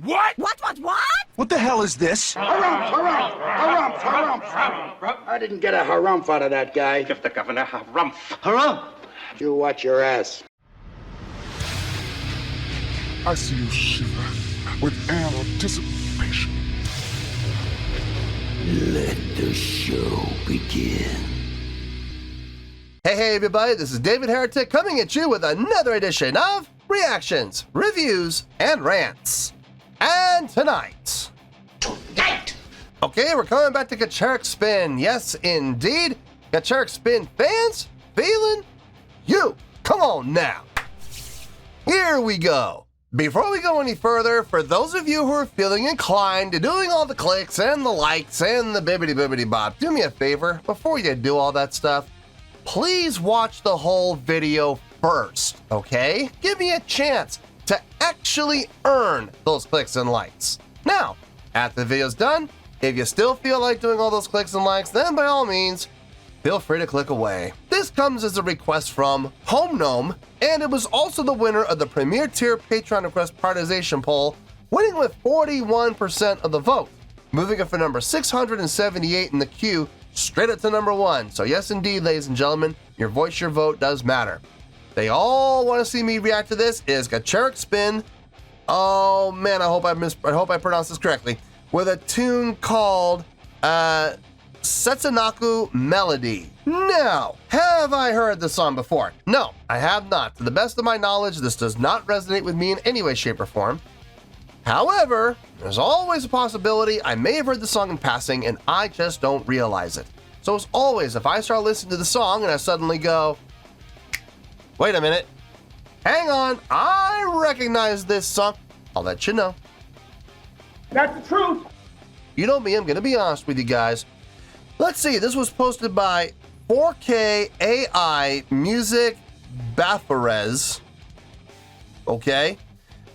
What? What? What the hell is this? Harumph. I didn't get a harumph out of that guy. Give the governor harumph. Harumph! You watch your ass. I see you shiver with anticipation. Let the show begin. Hey everybody, this is David Heretic coming at you with another edition of Reactions, Reviews, and Rants. And tonight... Okay, we're coming back to Gacharic Spin. Yes, indeed. Gacharic Spin fans, feeling you. Come on now. Here we go. Before we go any further, for those of you who are feeling inclined to doing all the clicks and the likes and the bibbity bop, do me a favor, before you do all that stuff, please watch the whole video first, okay? Give me a chance to actually earn those clicks and likes. Now, after the video's done, if you still feel like doing all those clicks and likes, then by all means, feel free to click away. This comes as a request from Home Gnome, and it was also the winner of the Premier Tier Patreon Request Prioritization Poll, winning with 41% of the vote, moving it from number 678 in the queue straight up to number 1. So yes, indeed, ladies and gentlemen, your voice, your vote does matter. They all want to see me react to this. Is Gacharic Spin. Oh man, I hope I pronounced this correctly. With a tune called Setsunaku Melody. Now, have I heard this song before? No, I have not. To the best of my knowledge, this does not resonate with me in any way, shape, or form. However, there's always a possibility I may have heard the song in passing and I just don't realize it. So as always, if I start listening to the song and I suddenly go, wait a minute, hang on, I recognize this song, I'll let you know. That's the truth. You know me, I'm gonna be honest with you guys. Let's see, this was posted by 4K AI Music Bafarez. Okay?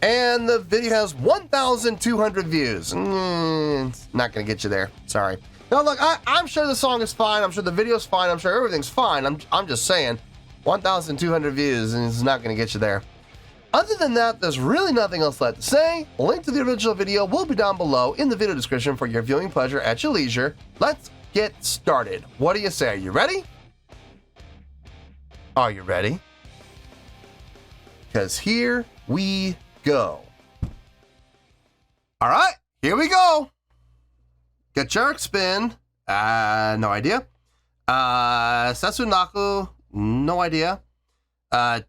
And the video has 1,200 views. It's not gonna get you there. Sorry. Now look, I'm sure the song is fine. I'm sure the video's fine. I'm sure everything's fine. I'm just saying, 1,200 views is not gonna get you there. Other than that, there's really nothing else left to say. A link to the original video will be down below in the video description for your viewing pleasure at your leisure. Let's get started. What do you say? Are you ready? Are you ready? Because here we go. All right, here we go. Gacharic Spin, no idea. Setsunaku, no idea.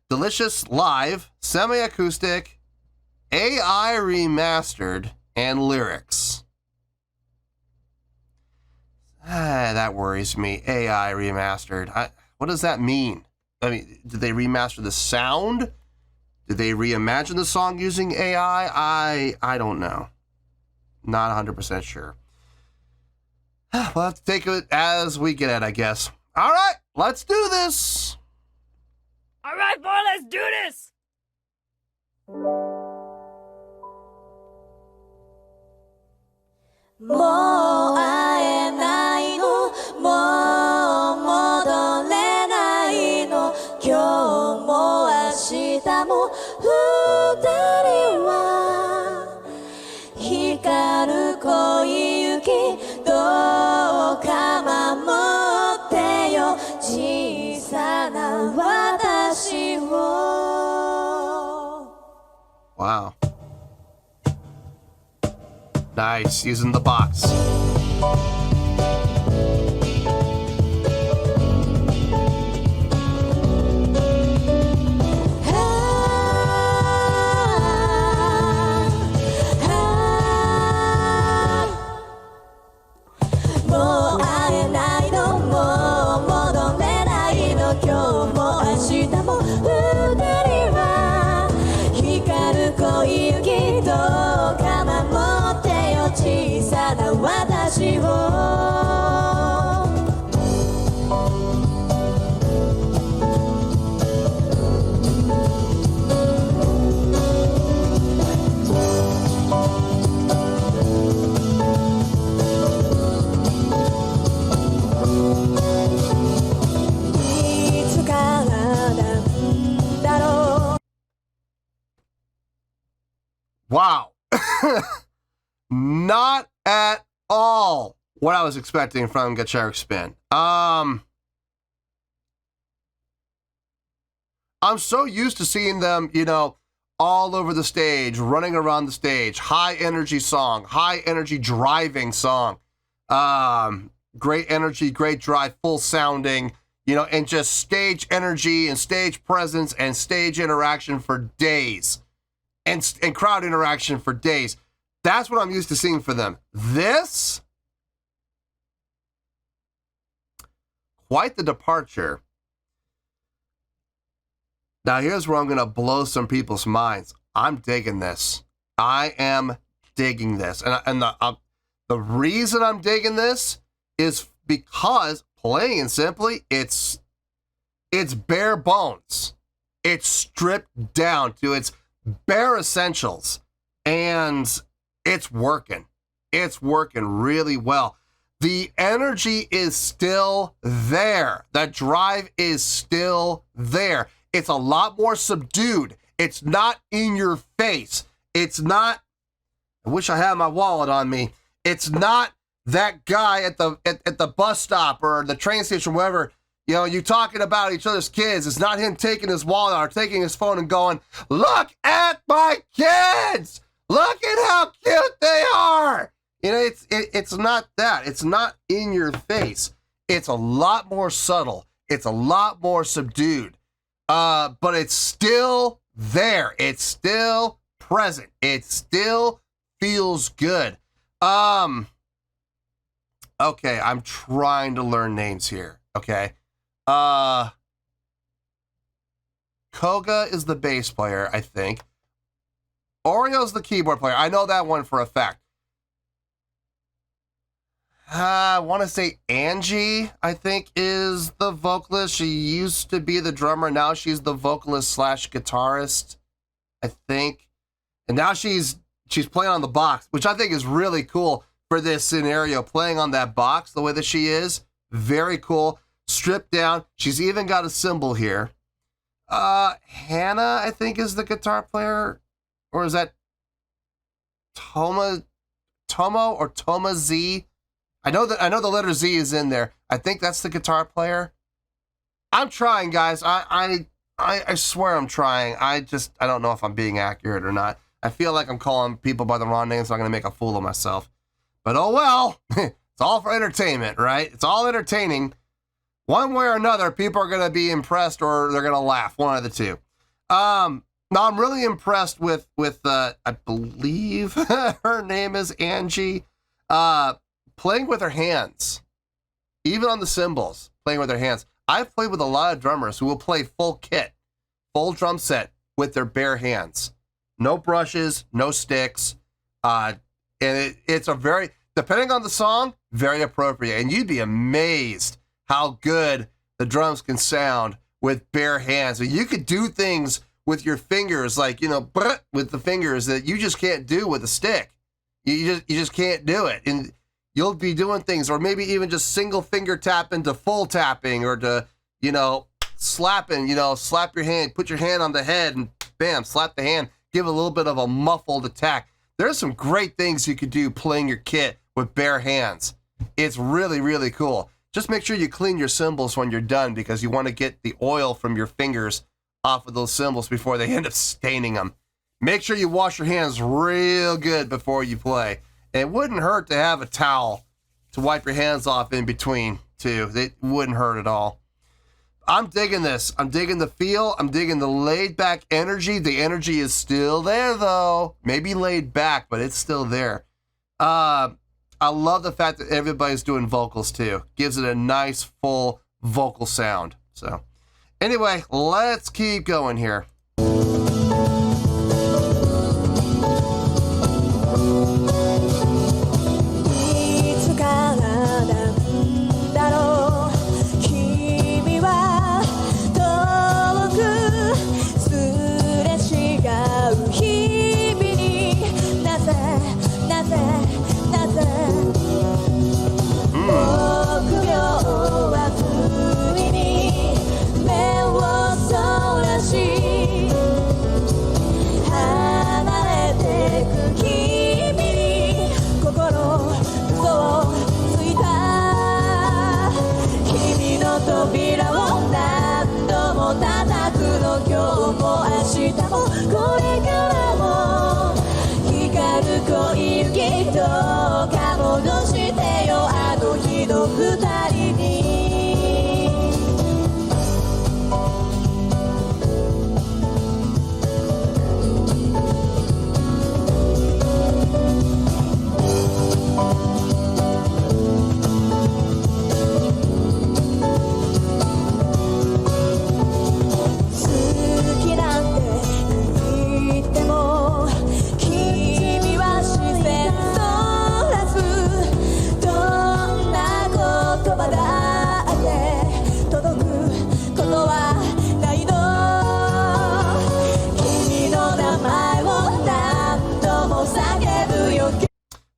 Delicious Live, Semi-Acoustic, AI Remastered, and Lyrics. That worries me. AI Remastered. What does that mean? I mean, did they remaster the sound? Did they reimagine the song using AI? I don't know. Not 100% sure. We'll have to take it as we get it, I guess. All right, let's do this. All right, boy, let's do this. Wow. Nice, using the box. She Not at all what I was expecting from Gacharic Spin. I'm so used to seeing them, you know, all over the stage, running around the stage, high energy song, high energy driving song. Great energy, great drive, full sounding, you know, and just stage energy and stage presence and stage interaction for days and crowd interaction for days. That's what I'm used to seeing for them. This, quite the departure. Now, here's where I'm going to blow some people's minds. I'm digging this. I am digging this. And the reason I'm digging this is because, plain and simply, it's bare bones. It's stripped down to its bare essentials. And it's working. It's working really well. The energy is still there. The drive is still there. It's a lot more subdued. It's not in your face. It's not, I wish I had my wallet on me. It's not that guy at the bus stop or the train station, wherever, you know, you talking about each other's kids. It's not him taking his wallet or taking his phone and going, look at my kids. Look at how cute they are. You know, it's not that. It's not in your face. It's a lot more subtle. It's a lot more subdued. But it's still there. It's still present. It still feels good. Okay, I'm trying to learn names here. Okay. Koga is the bass player, I think. Oreo's the keyboard player. I know that one for a fact. I want to say Angie, I think, is the vocalist. She used to be the drummer. Now she's the vocalist / guitarist, I think. And now she's playing on the box, which I think is really cool for this scenario. Playing on that box the way that she is. Very cool. Stripped down. She's even got a cymbal here. Hannah, I think, is the guitar player. Or is that Tomo or Toma Z? I know the letter Z is in there. I think that's the guitar player. I'm trying, guys. I swear I'm trying. I don't know if I'm being accurate or not. I feel like I'm calling people by the wrong name, so I'm going to make a fool of myself. But oh well. It's all for entertainment, right? It's all entertaining. One way or another, people are going to be impressed or they're going to laugh. One of the two. Now, I'm really impressed with I believe her name is Angie, playing with her hands, even on the cymbals, playing with her hands. I've played with a lot of drummers who will play full kit, full drum set with their bare hands. No brushes, no sticks. And it's a very, depending on the song, very appropriate. And you'd be amazed how good the drums can sound with bare hands. And you could do things with your fingers, like, you know, with the fingers that you just can't do with a stick. You just can't do it. And you'll be doing things, or maybe even just single finger tapping to full tapping, or to, you know, slapping, you know, slap your hand, put your hand on the head and bam, slap the hand, give a little bit of a muffled attack. There's some great things you could do playing your kit with bare hands. It's really, really cool. Just make sure you clean your cymbals when you're done, because you want to get the oil from your fingers off of those cymbals before they end up staining them. Make sure you wash your hands real good before you play. It wouldn't hurt to have a towel to wipe your hands off in between, too. It wouldn't hurt at all. I'm digging this. I'm digging the feel. I'm digging the laid-back energy. The energy is still there, though. Maybe laid back, but it's still there. I love the fact that everybody's doing vocals, too. Gives it a nice, full vocal sound. So, anyway, let's keep going here. どうか戻してよあの日の二人に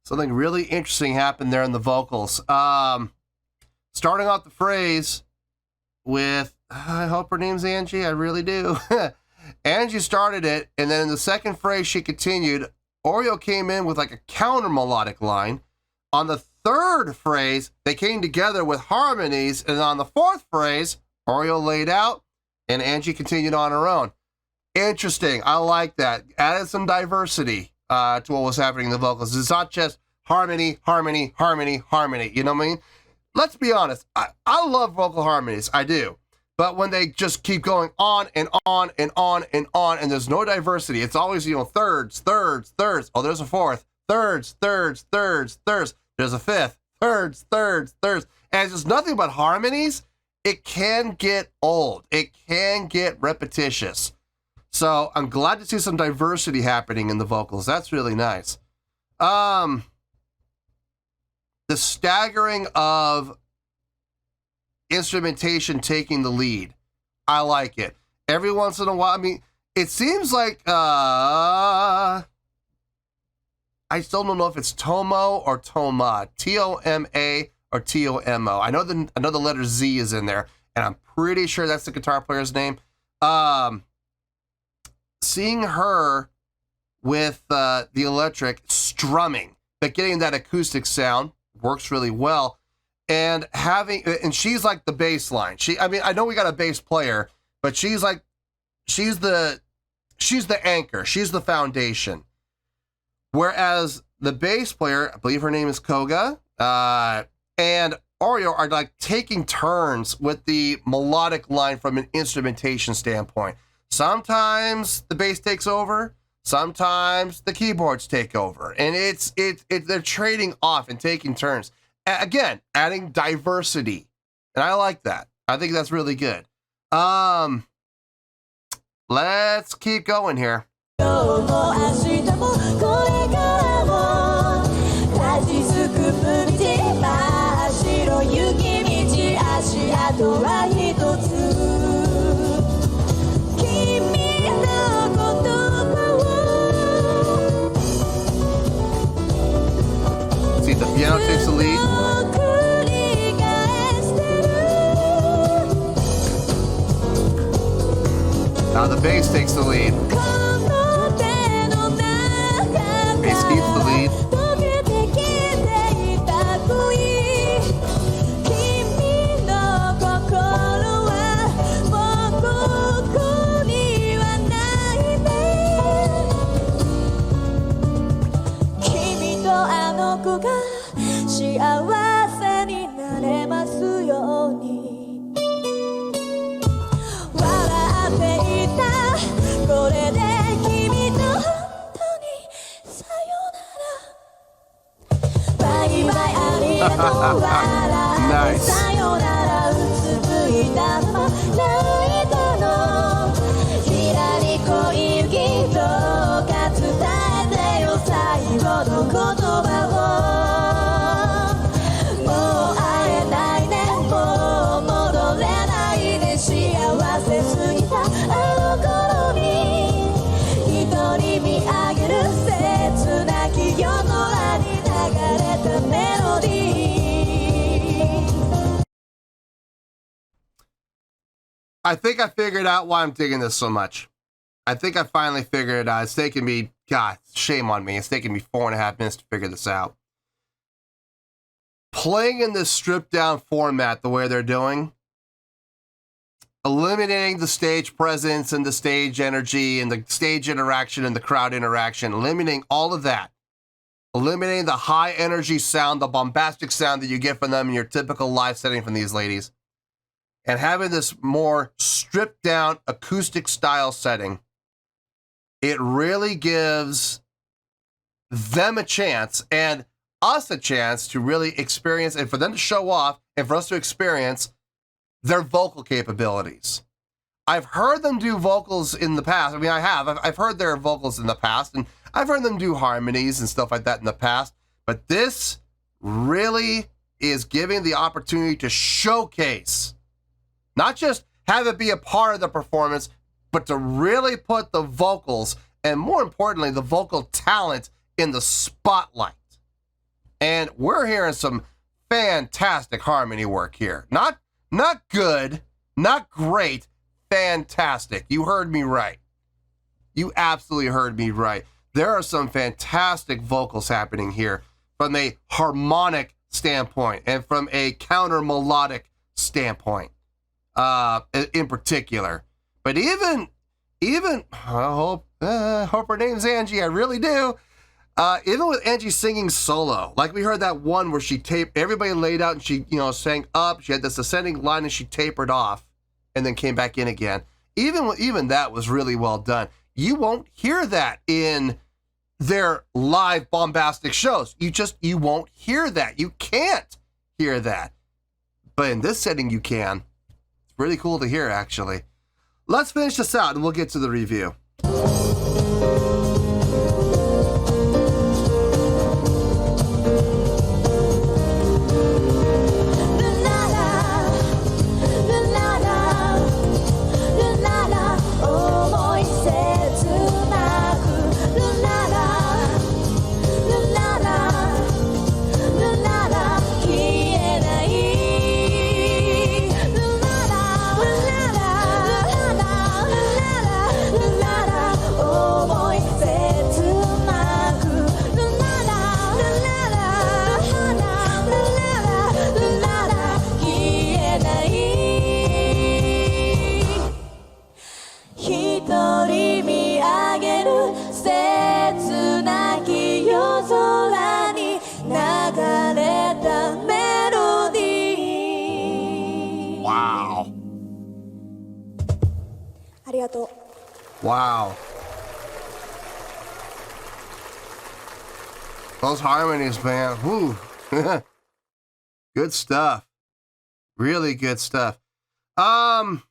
Something really interesting happened there in the vocals. Starting off the phrase with, I hope her name's Angie, I really do. Angie started it, and then in the second phrase she continued. Oreo came in with like a counter melodic line. On the third phrase, they came together with harmonies, and on the fourth phrase, Oreo laid out, and Angie continued on her own. Interesting. I like that. Added some diversity to what was happening in the vocals. It's not just harmony, harmony, harmony, harmony. You know what I mean? Let's be honest. I love vocal harmonies. I do. But when they just keep going on and on and on and on, and there's no diversity, it's always, you know, thirds, thirds, thirds. Oh, there's a fourth. Thirds, thirds, thirds, thirds. There's a fifth. Thirds, thirds, thirds. And it's just nothing but harmonies. It can get old. It can get repetitious. So I'm glad to see some diversity happening in the vocals. That's really nice. The staggering of instrumentation taking the lead. I like it. Every once in a while, I mean, it seems like, I still don't know if it's Tomo or Toma. T-O-M-A or T-O-M-O. I know the letter Z is in there, and I'm pretty sure that's the guitar player's name. Seeing her with the electric strumming, but getting that acoustic sound works really well. And she's like the bass line. I mean, I know we got a bass player, but she's the anchor. She's the foundation. Whereas the bass player, I believe her name is Koga, and Oreo are like taking turns with the melodic line from an instrumentation standpoint. Sometimes the bass takes over, sometimes the keyboards take over, and they're trading off and taking turns. Again, adding diversity, and I like that. I think that's really good. Let's keep going here. See, the piano takes the lead. Now the bass takes the lead. Bass keeps the lead. Nice. I think I figured out why I'm digging this so much. I think I finally figured it out. It's taken me, God, shame on me. It's taken me 4.5 minutes to figure this out. Playing in this stripped down format the way they're doing, eliminating the stage presence and the stage energy and the stage interaction and the crowd interaction, eliminating all of that eliminating the high energy sound, the bombastic sound that you get from them in your typical live setting from these ladies, and having this more stripped down acoustic style setting. It really gives them a chance and us a chance to really experience, and for them to show off and for us to experience their vocal capabilities. I've heard them do vocals in the past. I mean, I've heard their vocals in the past, and I've heard them do harmonies and stuff like that in the past, but this really is giving the opportunity to showcase, not just have it be a part of the performance, but to really put the vocals, and more importantly, the vocal talent in the spotlight. And we're hearing some fantastic harmony work here. Not good, not great, fantastic. You heard me right. You absolutely heard me right. There are some fantastic vocals happening here from a harmonic standpoint and from a counter melodic standpoint, in particular. But even I hope her name's Angie. I really do. Even with Angie singing solo, like we heard that one where she taped, everybody laid out and she, sang up. She had this ascending line and she tapered off and then came back in again. Even that was really well done. You won't hear that in their live bombastic shows. You won't hear that. You can't hear that. But in this setting, you can. It's really cool to hear, actually. Let's finish this out and we'll get to the review. Wow. Those harmonies, man. Whew. Good stuff. Really good stuff. Nope.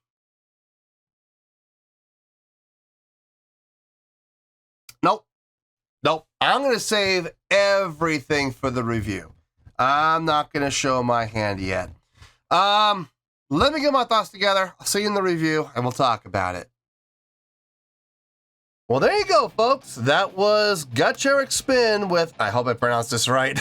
I'm going to save everything for the review. I'm not going to show my hand yet. Let me get my thoughts together. I'll see you in the review and we'll talk about it. Well, there you go, folks. That was Gacharic Spin with, I hope I pronounced this right,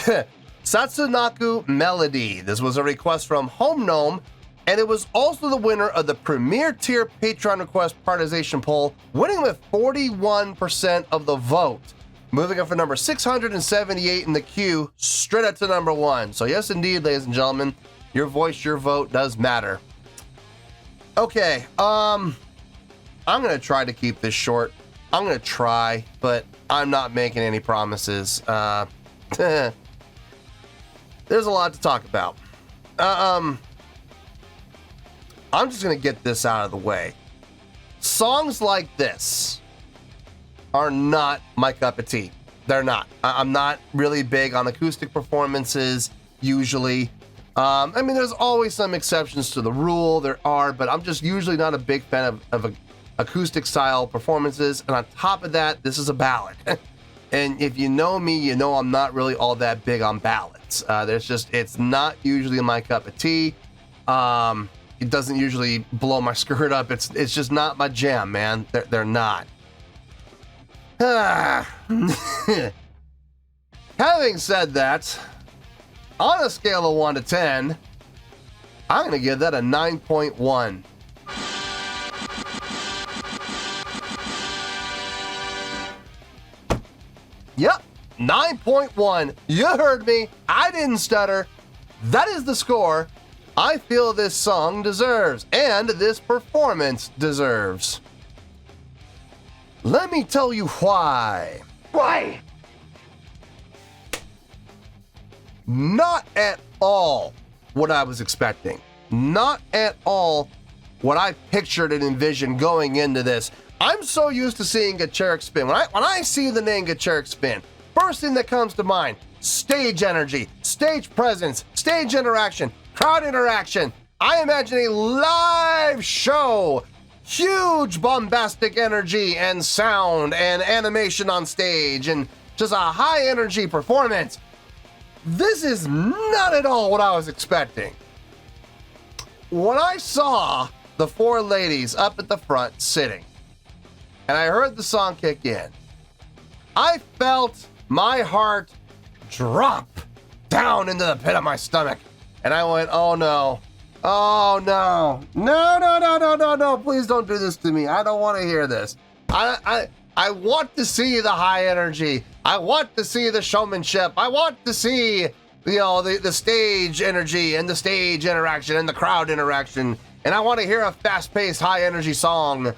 Setsunaku Melody. This was a request from Home Gnome, and it was also the winner of the Premier Tier Patreon Request Prioritization Poll, winning with 41% of the vote, moving up for number 678 in the queue, straight up to number 1. So yes, indeed, ladies and gentlemen, your voice, your vote does matter. Okay, I'm going to try to keep this short. I'm going to try, but I'm not making any promises. There's a lot to talk about. I'm just going to get this out of the way. Songs like this are not my cup of tea. They're not. I'm not really big on acoustic performances, usually. I mean, there's always some exceptions to the rule. There are, but I'm just usually not a big fan of acoustic style performances, and on top of that, this is a ballad. And if you know me, you know I'm not really all that big on ballads. It's not usually my cup of tea. It doesn't usually blow my skirt up. It's just not my jam, man. They're not. Having said that, on a scale of 1 to 10, I'm going to give that a 9.1. Yep, 9.1. You heard me. I didn't stutter. That is the score I feel this song deserves, and this performance deserves. Let me tell you why. Why? not at all what I was expecting. Not at all what I pictured and envisioned going into this. I'm so used to seeing Gacharic Spin. When I see the name Gacharic Spin, first thing that comes to mind, stage energy, stage presence, stage interaction, crowd interaction. I imagine a live show, huge bombastic energy and sound and animation on stage and just a high energy performance. This is not at all what I was expecting. When I saw the four ladies up at the front sitting, and I heard the song kick in, I felt my heart drop down into the pit of my stomach. And I went, oh no, oh no, no, please don't do this to me. I don't want to hear this. I want to see the high energy. I want to see the showmanship. I want to see, the stage energy and the stage interaction and the crowd interaction. And I want to hear a fast-paced, high-energy song.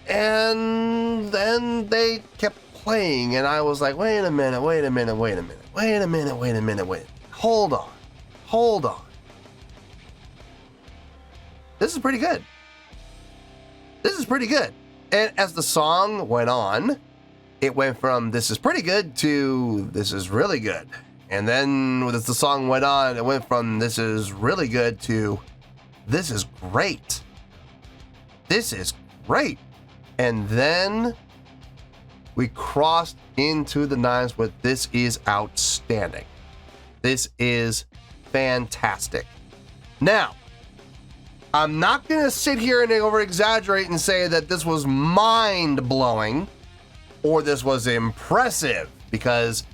And then they kept playing, and I was like, wait a minute. Hold on. This is pretty good. And as the song went on, it went from this is pretty good to this is really good. And then as the song went on, it went from this is really good to this is great. This is great. And then we crossed into the nines with this is outstanding. This is fantastic. Now, I'm not going to sit here and over-exaggerate and say that this was mind-blowing or this was impressive, because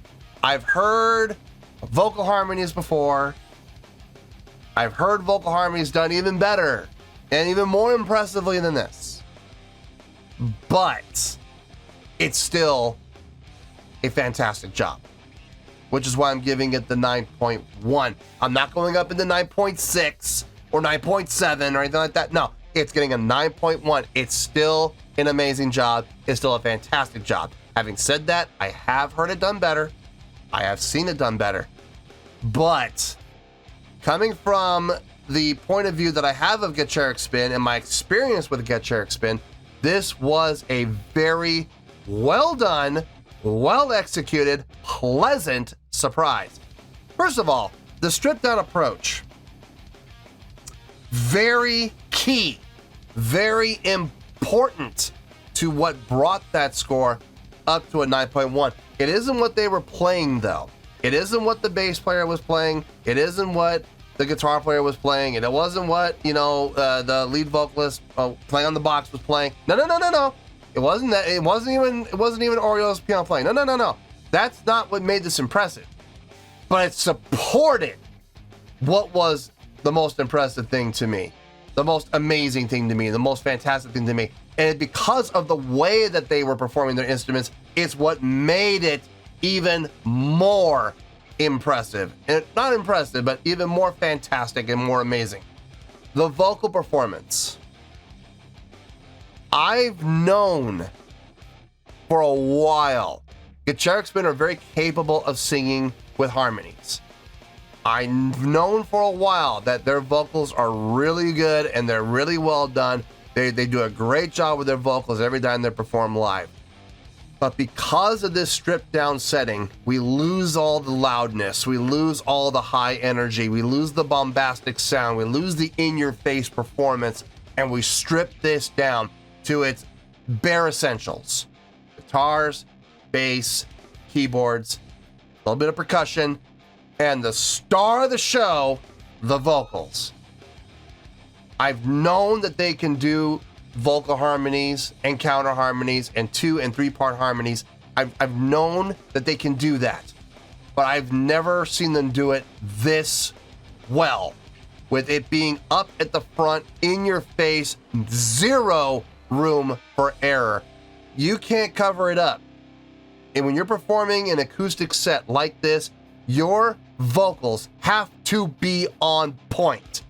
I've heard vocal harmonies before. I've heard vocal harmonies done even better and even more impressively than this. But it's still a fantastic job, which is why I'm giving it the 9.1. I'm not going up into 9.6 or 9.7 or anything like that. No, it's getting a 9.1. It's still an amazing job. It's still a fantastic job. Having said that, I have heard it done better. I have seen it done better. But coming from the point of view that I have of Gacharic Spin and my experience with Gacharic Spin, this was a very well done, well executed, pleasant surprise. First of all, the stripped down approach. Very key, very important to what brought that score up to a 9.1. It isn't what they were playing though. It isn't what the bass player was playing. It isn't what the guitar player was playing. And it wasn't what, the lead vocalist playing on the box was playing. No. It wasn't that. It wasn't even Oriole's piano playing. No. That's not what made this impressive. But it supported what was the most impressive thing to me, the most amazing thing to me, the most fantastic thing to me. And because of the way that they were performing their instruments, it's what made it even more impressive. And not impressive, but even more fantastic and more amazing. The vocal performance. I've known for a while Gacharic Spin are very capable of singing with harmonies. I've known for a while that their vocals are really good and they're really well done. They do a great job with their vocals every time they perform live. But because of this stripped down setting, we lose all the loudness, we lose all the high energy, we lose the bombastic sound, we lose the in-your-face performance, and we strip this down to its bare essentials. Guitars, bass, keyboards, a little bit of percussion, and the star of the show, the vocals. I've known that they can do vocal harmonies and counter harmonies and 2 and 3 part harmonies. I've known that they can do that, but I've never seen them do it this well, with it being up at the front, in your face, zero room for error. You can't cover it up. And when you're performing an acoustic set like this, your vocals have to be on point.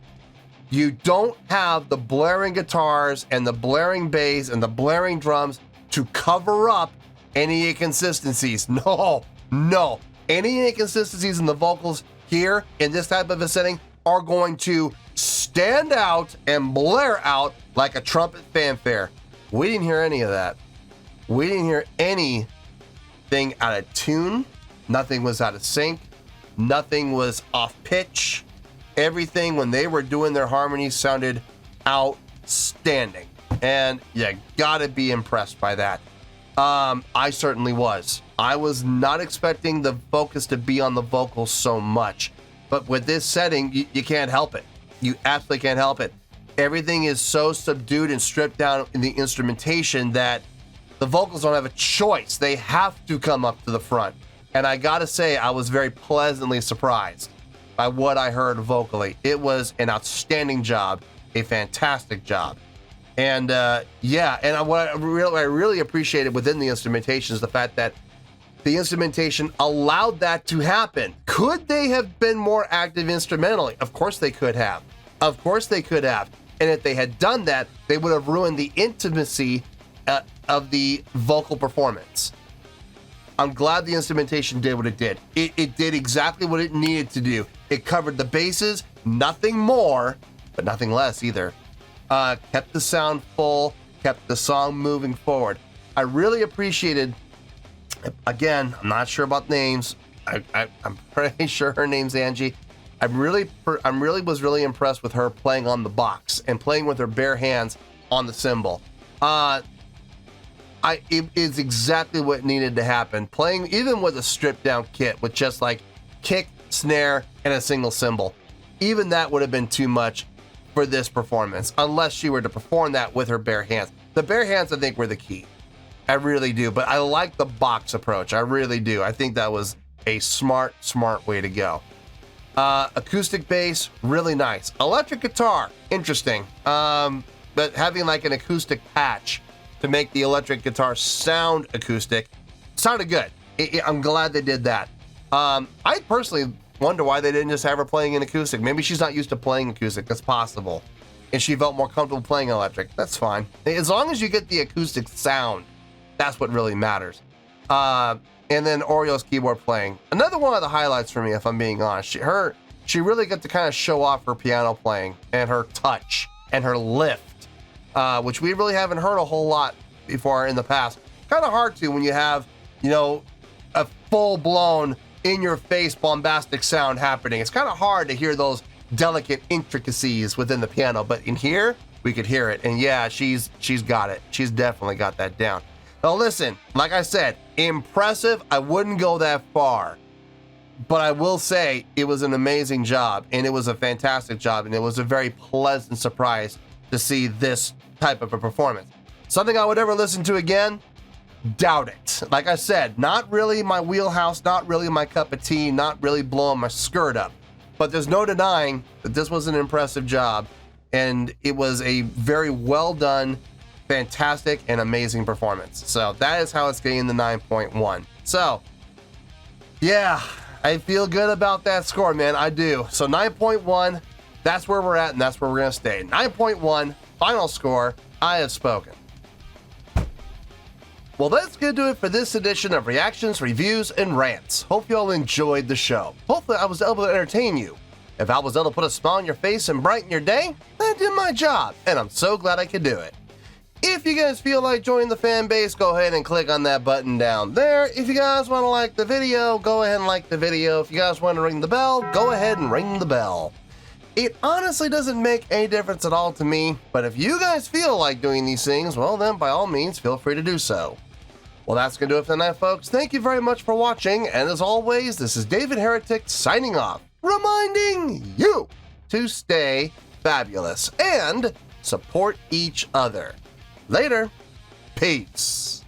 You don't have the blaring guitars and the blaring bass and the blaring drums to cover up any inconsistencies. No. Any inconsistencies in the vocals here in this type of a setting are going to stand out and blare out like a trumpet fanfare. We didn't hear any of that. We didn't hear anything out of tune. Nothing was out of sync. Nothing was off pitch. Everything when they were doing their harmonies sounded outstanding. And you gotta be impressed by that. I certainly was. I was not expecting the focus to be on the vocals so much. But with this setting, you can't help it. You absolutely can't help it. Everything is so subdued and stripped down in the instrumentation that the vocals don't have a choice. They have to come up to the front. And I gotta say, I was very pleasantly surprised by what I heard vocally. It was an outstanding job, a fantastic job. And what I really appreciated within the instrumentation is the fact that the instrumentation allowed that to happen. Could they have been more active instrumentally? Of course they could have. Of course they could have. And if they had done that, they would have ruined the intimacy of the vocal performance. I'm glad the instrumentation did what it did. It did exactly what it needed to do. It covered the bases, nothing more, but nothing less either. Kept the sound full, kept the song moving forward. I really appreciated, again, I'm not sure about names. I'm pretty sure her name's Angie. I was really impressed with her playing on the box and playing with her bare hands on the cymbal. It is exactly what needed to happen. Playing even with a stripped down kit with just like kick, snare, and a single cymbal. Even that would have been too much for this performance, unless she were to perform that with her bare hands. The bare hands, I think, were the key. I really do, but I like the box approach. I really do. I think that was a smart way to go. Acoustic bass, really nice. Electric guitar, interesting. But having like an acoustic patch to make the electric guitar sound acoustic sounded good. I'm glad they did that. I personally wonder why they didn't just have her playing an acoustic. Maybe she's not used to playing acoustic. That's possible. And she felt more comfortable playing electric. That's fine. As long as you get the acoustic sound, that's what really matters. And then Oreo's keyboard playing. Another one of the highlights for me, if I'm being honest. She really got to kind of show off her piano playing and her touch and her lift, which we really haven't heard a whole lot before in the past. Kind of hard to when you have, a full-blown, in-your-face bombastic sound happening. It's kind of hard to hear those delicate intricacies within the piano, but in here, we could hear it. And yeah, she's got it. She's definitely got that down. Now listen, like I said, impressive. I wouldn't go that far, but I will say it was an amazing job, and it was a fantastic job, and it was a very pleasant surprise to see this type of a performance. Something I would ever listen to again? Doubt it. Like I said, not really my wheelhouse, not really my cup of tea, not really blowing my skirt up. But there's no denying that this was an impressive job, and it was a very well done, fantastic, and amazing performance. So that is how it's getting the 9.1. So, yeah, I feel good about that score, man. I do. So 9.1, that's where we're at, and that's where we're going to stay. 9.1, final score. I have spoken. Well, that's going to do it for this edition of Reactions, Reviews, and Rants. Hope you all enjoyed the show. Hopefully I was able to entertain you. If I was able to put a smile on your face and brighten your day, I did my job, and I'm so glad I could do it. If you guys feel like joining the fan base, go ahead and click on that button down there. If you guys want to like the video, go ahead and like the video. If you guys want to ring the bell, go ahead and ring the bell. It honestly doesn't make any difference at all to me, but if you guys feel like doing these things, well then by all means feel free to do so. Well, that's going to do it for tonight, folks. Thank you very much for watching, and as always, this is David Heretic signing off, reminding you to stay fabulous and support each other. Later. Peace.